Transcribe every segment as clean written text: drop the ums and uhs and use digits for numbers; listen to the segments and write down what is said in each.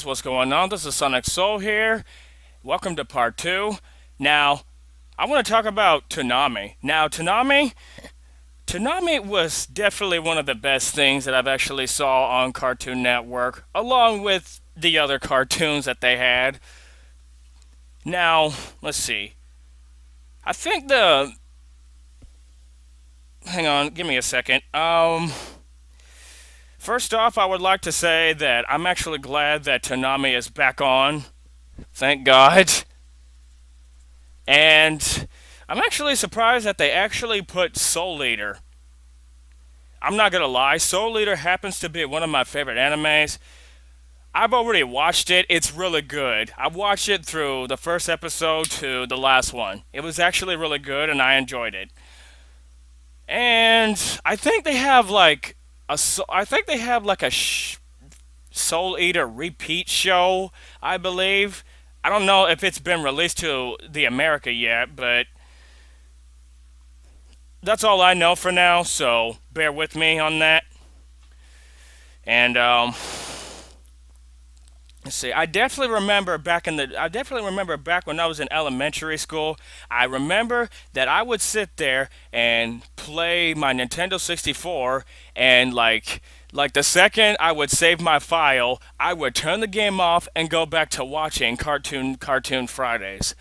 what's going on? This is Sonic Soul here. Welcome to part two. Now, I want to talk about toonami. Now, toonami was definitely one of the best things that I've actually saw on Cartoon Network, along with the other cartoons that they had. Now, let's see. I think the hang on, give me a second. First off, I would like to say that I'm actually glad that Toonami is back on. Thank God. And I'm actually surprised that they actually put Soul Eater. I'm not gonna lie, Soul Eater happens to be one of my favorite animes. I've already watched it. It's really good. I've watched it through the first episode to the last one. It was actually really good, and I enjoyed it. And I think they have like I think they have like Soul Eater repeat show, I believe. I don't know if it's been released to the America yet, but that's all I know for now, so bear with me on that. And let's see. I definitely remember back when I was in elementary school. I remember that I would sit there and play my Nintendo 64 and like the second I would save my file, I would turn the game off and go back to watching Cartoon Fridays,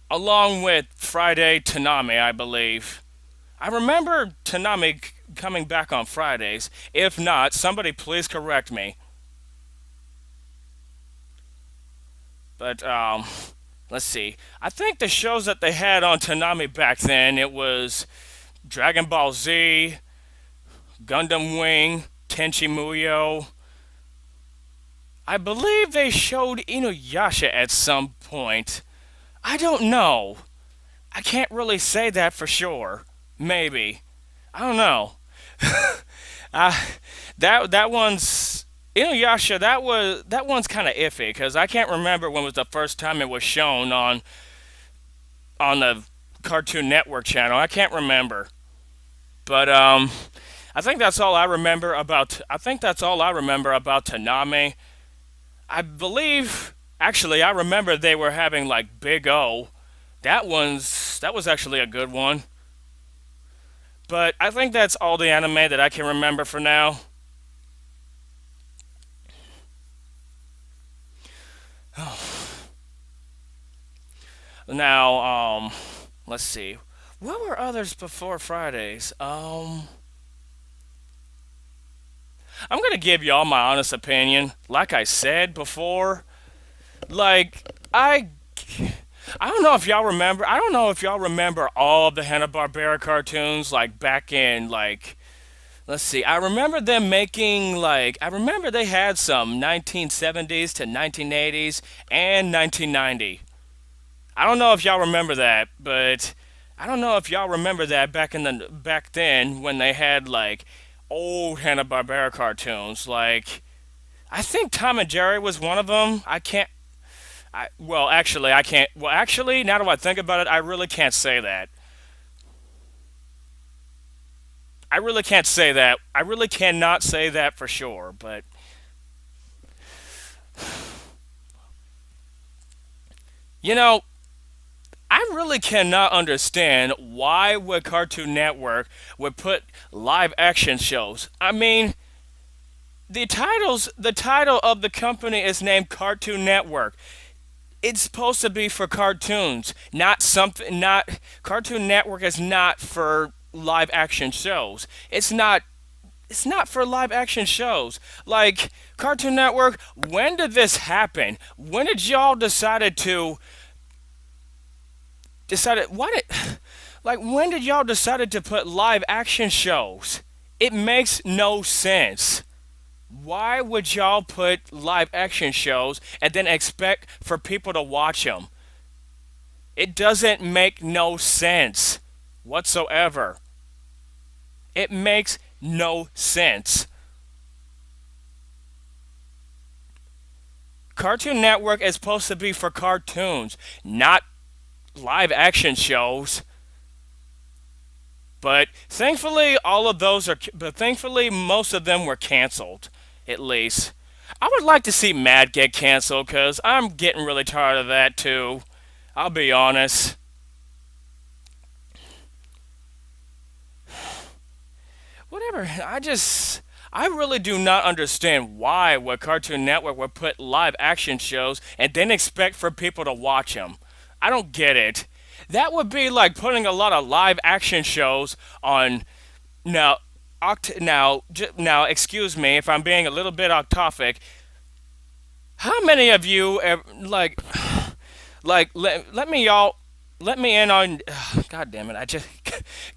along with Friday Toonami, I believe. I remember Toonami coming back on Fridays. If not, somebody please correct me. But let's see. I think the shows that they had on Toonami back then, it was Dragon Ball Z, Gundam Wing, Tenchi Muyo. I believe they showed Inuyasha at some point. I don't know. I can't really say that for sure. Maybe. I don't know. Uh, that one's Inuyasha. That one's kind of iffy because I can't remember when was the first time it was shown on the Cartoon Network channel. I can't remember, but I think that's all I remember about. I think that's all I remember about Toonami. I believe actually I remember they were having like Big O. That was actually a good one. But I think that's all the anime that I can remember for now. Now, let's see. What were others before Fridays? I'm gonna give y'all my honest opinion. Like I said before, like I don't know if y'all remember. I don't know if y'all remember all of the Hanna Barbera cartoons, like back in like. Let's see. I remember them making like. I remember they had some 1970s to 1980s and 1990. I don't know if y'all remember that, but I don't know if y'all remember that back then when they had like old Hanna Barbera cartoons. Like I think Tom and Jerry was one of them. I can't. Well, actually, I can't. Well, actually, now that I think about it, I really can't say that. I really can't say that. I really cannot say that for sure. But you know, I really cannot understand why would Cartoon Network would put live action shows. I mean, the title of the company is named Cartoon Network. It's supposed to be for cartoons, not something not Cartoon Network is not for live action shows. It's not for live action shows. Like Cartoon Network, when did this happen? When did y'all decided why did like when did y'all decided to put live action shows? It makes no sense. Why would y'all put live action shows and then expect for people to watch them? It doesn't make no sense whatsoever. It makes no sense. Cartoon Network is supposed to be for cartoons, not live action shows. But thankfully most of them were canceled, at least. I would like to see Mad get canceled because I'm getting really tired of that too. I'll be honest. Whatever. I really do not understand why would Cartoon Network would put live action shows and then expect for people to watch them. I don't get it. That would be like putting a lot of live action shows on now. Now, excuse me if I'm being a little bit off topic. How many of you let me y'all let me in on God damn it.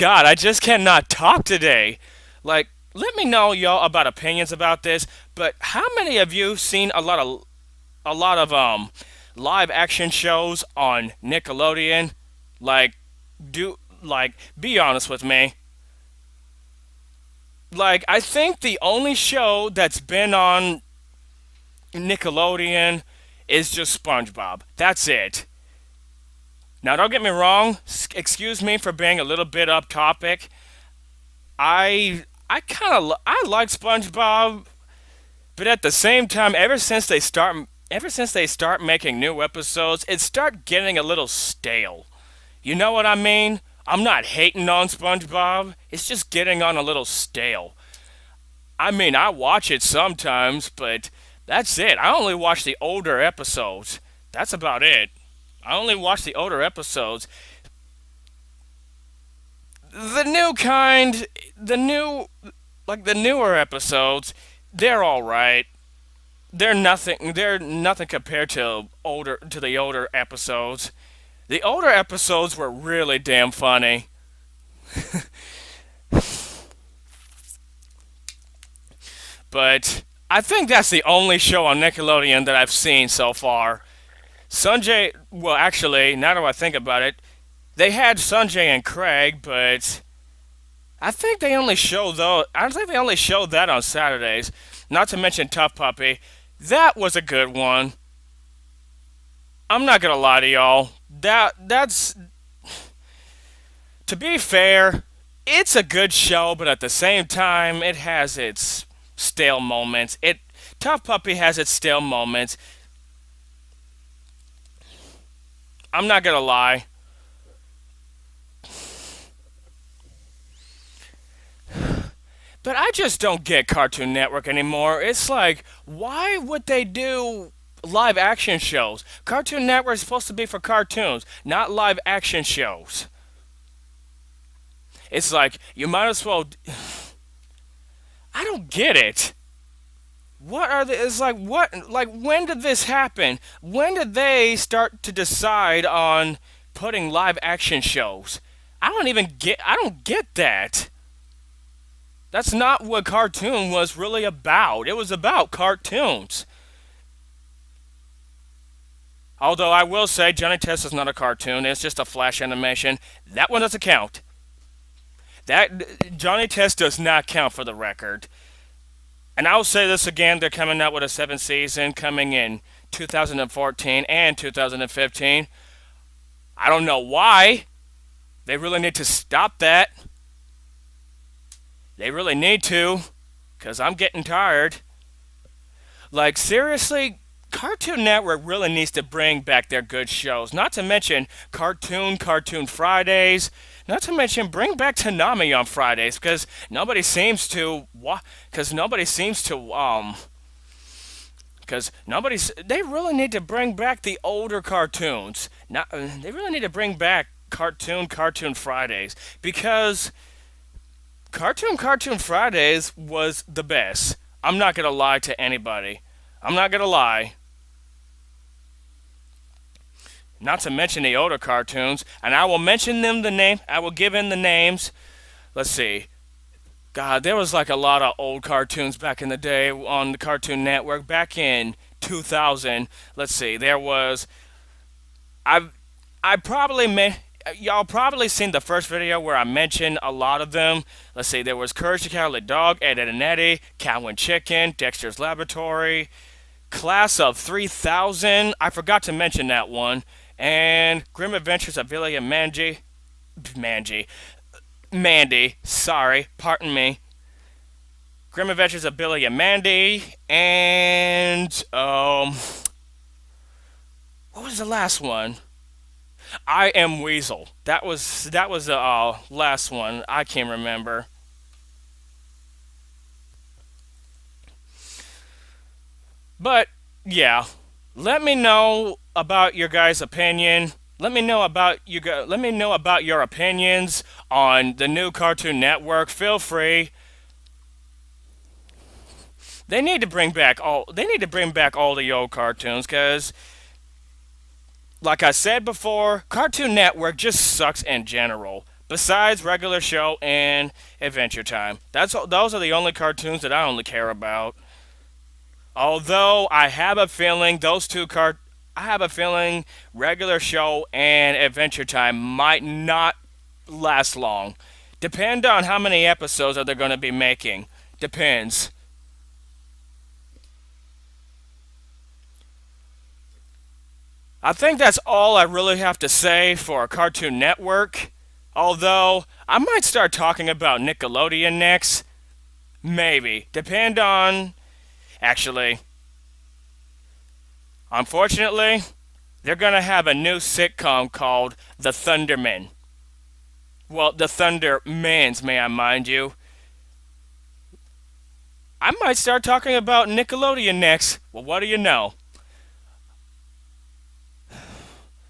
I just cannot talk today. Let me know y'all about opinions about this, but how many of you seen a lot of live action shows on Nickelodeon? Like be honest with me. I think the only show that's been on Nickelodeon is just SpongeBob. That's it. Now, don't get me wrong. Excuse me for being a little bit up topic. I like SpongeBob, but at the same time, ever since they start making new episodes, it start getting a little stale. You know what I mean? I'm not hating on SpongeBob. It's just getting on a little stale. I mean, I watch it sometimes, but that's it. I only watch the older episodes. That's about it. I only watch the older episodes. The new kind, the new, the newer episodes, they're all right. They're nothing. They're nothing compared to the older episodes. The older episodes were really damn funny. But I think that's the only show on Nickelodeon that I've seen so far. Sanjay, well, actually, now that I think about it, they had Sanjay and Craig, but I think they only showed that on Saturdays. Not to mention Tough Puppy. That was a good one. I'm not gonna lie to y'all. That's to be fair, it's a good show, but at the same time, it has its stale moments. It Tough Puppy has its stale moments. I'm not gonna lie. But I just don't get Cartoon Network anymore. It's like, why would they do live action shows? Cartoon Network is supposed to be for cartoons, not live action shows. It's like, you might as well. I don't get it. What are the. It's like, what? Like, when did this happen? When did they start to decide on putting live action shows? I don't get that. That's not what cartoon was really about. It was about cartoons. Although I will say Johnny Test is not a cartoon, it's just a flash animation. That one doesn't count. That Johnny Test does not count for the record. And I'll say this again, they're coming out with a seventh season coming in 2014 and 2015. I don't know why. They really need to stop that. They really need to, because I'm getting tired. Like, seriously, Cartoon Network really needs to bring back their good shows. Not to mention Cartoon Fridays. Not to mention bring back toonami on Fridays, because nobody seems to, because nobody seems to, because they really need to bring back the older cartoons. Not, they really need to bring back Cartoon Fridays, because Cartoon Fridays was the best. I'm not gonna lie to anybody. I'm not gonna lie. Not to mention the older cartoons, and I will mention them the name. I will give in the names. Let's see. God, there was like a lot of old cartoons back in the day on the Cartoon Network. Back in 2000, let's see. There was. I I probably may. Y'all probably seen the first video where I mentioned a lot of them. Let's see, there was Courage the Cowardly Dog, Ed, Ed and Eddie, Cow and Chicken, Dexter's Laboratory, Class of 3000. I forgot to mention that one. And Grim Adventures of Billy and Mandy. Sorry, pardon me. Grim Adventures of Billy and Mandy, and what was the last one? I Am Weasel. That was the last one. I can't remember. But yeah, let me know about your guys' opinion. Let me know about your opinions on the new Cartoon Network. Feel free. They need to bring back all the old cartoons cuz like I said before, Cartoon Network just sucks in general. Besides regular show and Adventure Time. Those are the only cartoons that I only care about. Although I have a feeling regular show and Adventure Time might not last long. Depend on how many episodes are they going to be making. Depends. I think that's all I really have to say for Cartoon Network. Although I might start talking about Nickelodeon next. Maybe. Depend on actually, unfortunately, they're going to have a new sitcom called The Thundermen. Well, The Thundermans, may I mind you. I might start talking about Nickelodeon next. Well, what do you know?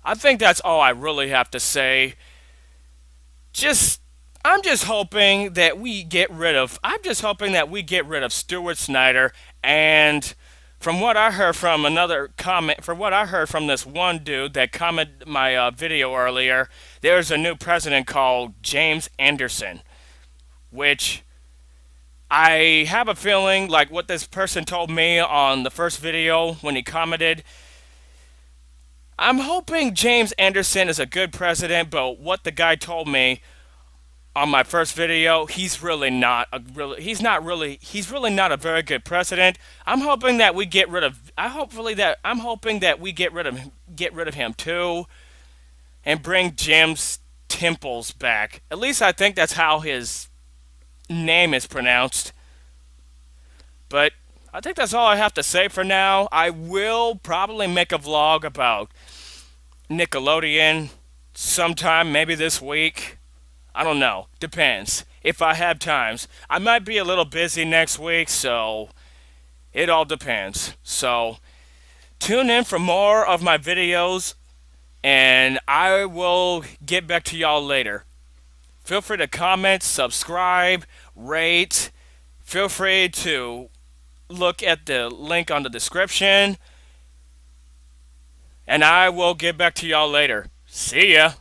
I think that's all I really have to say. Just I'm just hoping that we get rid of Stuart Snyder and from what I heard from this one dude that commented my video earlier, there's a new president called James Anderson, which I have a feeling like what this person told me on the first video when he commented. I'm hoping James Anderson is a good president, but what the guy told me on my first video, he's really not a very good president. I'm hoping that we get rid of I'm hoping that we get rid of him too and bring Jim's Temples back. At least I think that's how his name is pronounced. But I think that's all I have to say for now. I will probably make a vlog about Nickelodeon sometime, maybe this week. I don't know. Depends. If I have times. I might be a little busy next week, so it all depends. So tune in for more of my videos, and I will get back to y'all later. Feel free to comment, subscribe, rate. Feel free to look at the link on the description, and I will get back to y'all later. See ya.